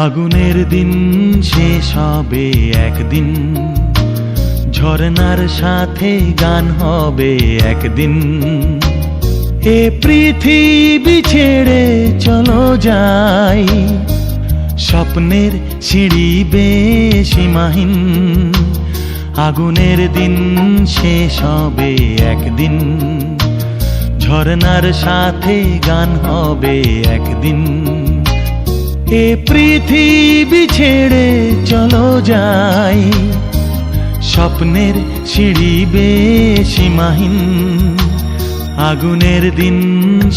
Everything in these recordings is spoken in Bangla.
আগুনের দিন শেষ হবে একদিন, ঝরনার সাথে গান হবে একদিন। এ পৃথিবী ছেড়ে চলো যাই, স্বপ্নের সিঁড়ি বেয়ে সীমাহীন। আগুনের দিন শেষ হবে একদিন, ঝরনার সাথে গান হবে একদিন। এ পৃথিবী ছেড়ে চলো যাই, স্বপ্নের সিঁড়ি বেয়ে সীমাহীন। আগুনের দিন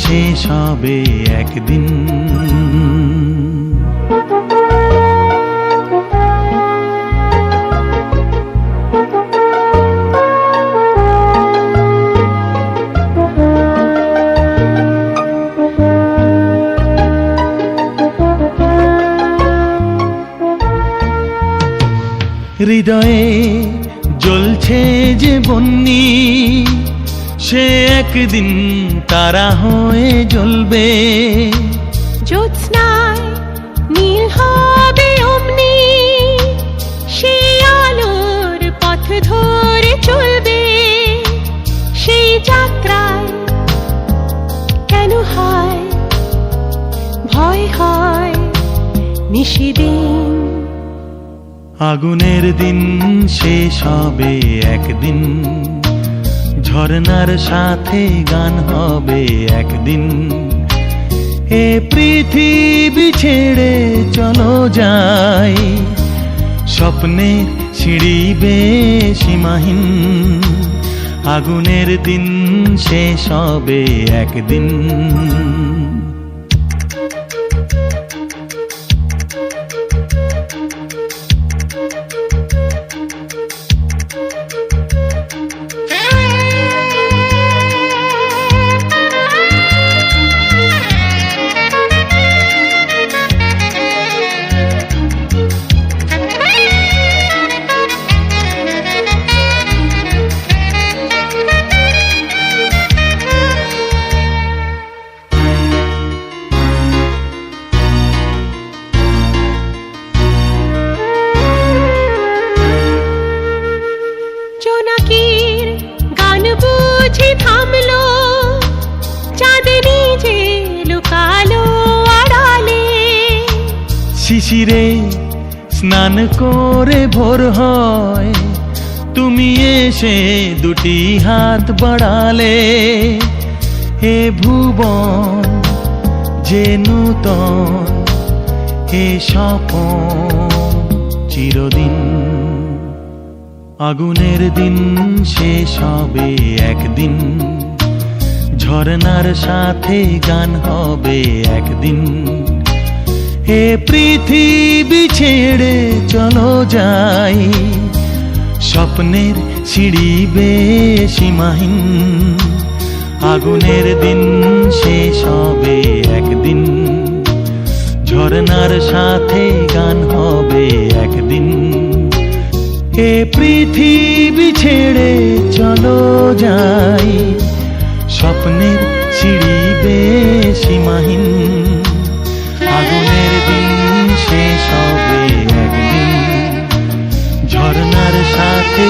শেষ হবে একদিন। হৃদয়ে জ্বলছে যে বন্যি, সে একদিন তারা হয়ে জ্বলবে। জ্যোৎস্নায় নীল হবে অমনি, সেই আলোর পথ ধরে চলবে। সেই যাত্রায় কেন হয় ভয়, হয় নিশিদিন। আগুনের দিন শেষ হবে একদিন, ঝরনার সাথে গান হবে একদিন। এ পৃথিবী ছেড়ে চলো যাই, স্বপ্নের সিঁড়ি বেয়ে সীমাহীন। আগুনের দিন শেষ হবে একদিন। জোনাকির গান বুঝি থামলো, চাঁদনি যে লুকালো আড়ালে। শিশিরে স্নান করে ভোর হয়, তুমি এসে দুটি হাত বাড়ালে। হে ভুবন যে নূতন, হে স্বপন চিরদিন। আগুনের দিন শেষ হবে একদিন, ঝরনার সাথে গান হবে একদিন। এ পৃথিবী ছেড়ে চলো যাই, স্বপ্নের সিঁড়ি বেয়ে সীমাহীন। আগুনের দিন শেষ হবে একদিন, ঝরনার সাথে গান হবে একদিন। এ পৃথিবী ছেড়ে চলো যাই, স্বপ্নের সিঁড়ি বেয়ে সীমাহীন। আগুনের দিন শেষ হবে একদিন, ঝরনার সাথে